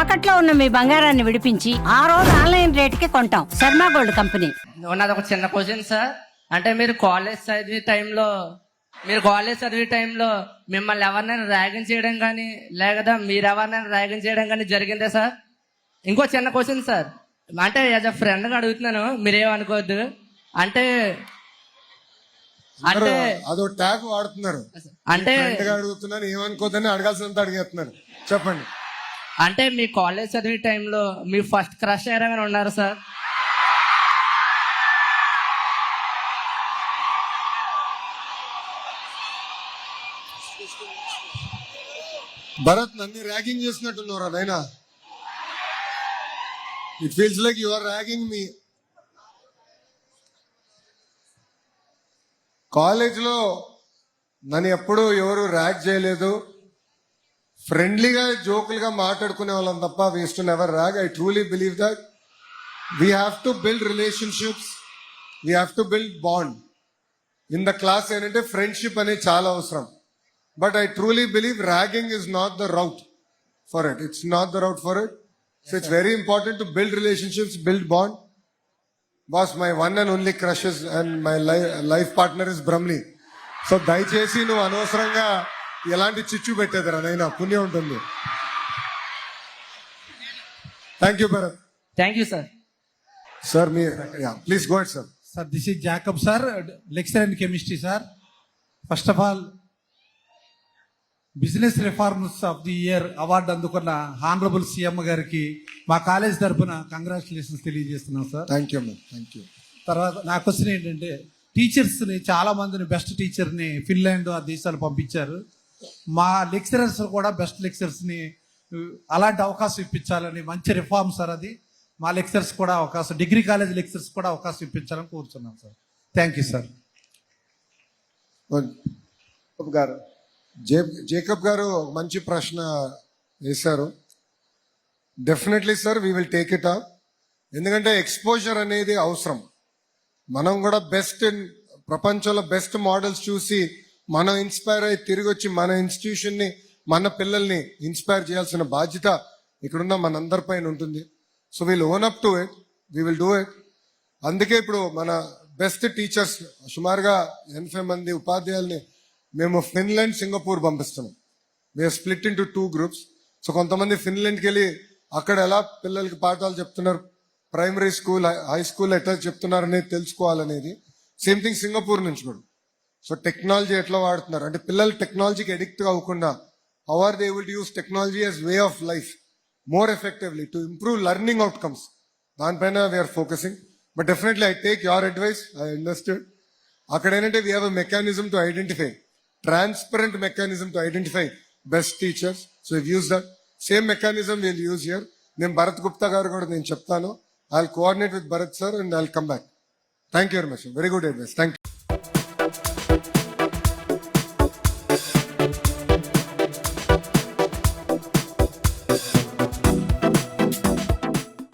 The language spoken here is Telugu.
తాకట్లో ఉన్న మీ బంగారాన్ని విడిపించి ఆ రోజు ఆన్లైన్ రేటుకి కొంటాం. Sharma gold company. నాది ఒక చిన్న క్వశ్చన్ సార్. అంటే మీరు కాలేజ్ చదివే టైంలో మిమ్మల్ని ఎవరినైనా ర్యాగింగ్ చేయడం కానీ లేదా మీరు ఎవరినైనా ర్యాగింగ్ చేయడం కానీ జరిగిందే సార్? ఇంకో చిన్న క్వశ్చన్ సార్, అంటే యాజ్ అ ఫ్రెండ్గా అడుగుతున్నాను, మీరేమనుకోవద్దు. అంటే అంటే అదో ట్యాగ్ వాడుతున్నారు, అంటే అడుగుతున్నాను, ఏమనుకోద్దని అడగాల్సినంత అడిగేస్తున్నారు. చెప్పండి. అంటే మీ కాలేజ్ చదివే టైంలో మీ ఫస్ట్ క్రష్ ఎవరైనా ఉన్నారు సార్? భరత్, నన్ను ర్యాగింగ్ చేసినట్టున్నారా Naina? It feels like you are ragging me. కాలేజ్లో నన్ను ఎప్పుడు ఎవరు ర్యాగ్ చేయలేదు. ఫ్రెండ్లీగా జోకులుగా మాట్లాడుకునే వాళ్ళం తప్ప we used to never rag. I truly believe that we have to build relationships, we have to build bond. In the class ఏంటంటే ఫ్రెండ్షిప్ అనేది చాలా అవసరం. But I truly believe ragging is not the route for it. It's not the route for it. So it's very important to build relationships, build bond. Boss, my one and only crushes and my life partner is Brahmli. So దయచేసి నువ్వు అనవసరంగా ఎలాంటి చిచ్చు పెట్టేదరా నైనా, పుణ్యం ఉంటుంది. Thank you Bharat. Thank you sir. Sir me please go ahead sir. Sir, this is Jacob, sir, lecturer in chemistry, sir. First of all, business reforms of the year award అందుకున్న హానరబుల్ సీఎం గారికి మా కాలేజ్ తరఫున కంగ్రాచులేషన్స్ తెలియజేస్తున్నాం sir. Thank you ma'am. Thank you. తర్వాత నా క్వశ్చన్ ఏంటంటే, టీచర్స్ని చాలా మందిని బెస్ట్ టీచర్ని ఫిన్లాండ్ ఆ దేశాలు పంపించారు. మా లెక్చరర్స్ కూడా బెస్ట్ లెక్చరర్స్ని అలాంటి అవకాశం ఇప్పించాలని మంచి రిఫార్మ్ సార్ అది. మా లెక్చరర్స్ కూడా అవకాశం, డిగ్రీ కాలేజ్ లెక్చరర్స్ కూడా అవకాశం ఇప్పించాలని కోరుతున్నాం సార్. Thank you sir. గారు జేకబ్ గారు మంచి ప్రశ్న వేశారు. Definitely sir, we will take it up. ఎందుకంటే ఎక్స్పోజర్ అనేది అవసరం. మనం కూడా బెస్ట్ ప్రపంచంలో బెస్ట్ మోడల్స్ చూసి మనం ఇన్స్పైర్ అయ్యి తిరిగి వచ్చి మన ఇన్స్టిట్యూషన్ని, మన పిల్లల్ని ఇన్స్పైర్ చేయాల్సిన బాధ్యత ఇక్కడున్న మనందరి పైన ఉంటుంది. So we'll own up to it, we will do it. అందుకే ఇప్పుడు మన బెస్ట్ టీచర్స్ సుమారుగా 80 మంది ఉపాధ్యాయుల్ని మేము ఫిన్లాండ్, సింగపూర్ పంపిస్తున్నాం. మేము స్ప్లిట్ ఇంటూ 2 groups. సో కొంతమంది ఫిన్లాండ్కి వెళ్ళి అక్కడ ఎలా పిల్లలకి పాఠాలు చెప్తున్నారు, ప్రైమరీ స్కూల్, హై స్కూల్ ఎట్లా చెప్తున్నారు అనేది తెలుసుకోవాలనేది. సేమ్ థింగ్ సింగపూర్ నుంచి కూడా. సో టెక్నాలజీ ఎట్లా వాడుతున్నారు అంటే పిల్లలు టెక్నాలజీకి అడిక్ట్ అవ్వకుండా how are they able to use technology as way of life more effectively to improve learning outcomes. దానిపైన we are focusing. But definitely I take your advice, I understand. అక్కడ ఏంటంటే we have a mechanism to identify, transparent mechanism to identify best teachers. So we've used that. Same mechanism we'll use here. Name Bharat Gupta garu kuda nenu cheptanu. I'll coordinate with Bharat sir and I'll come back. Thank you very much. Very good advice. Thank you.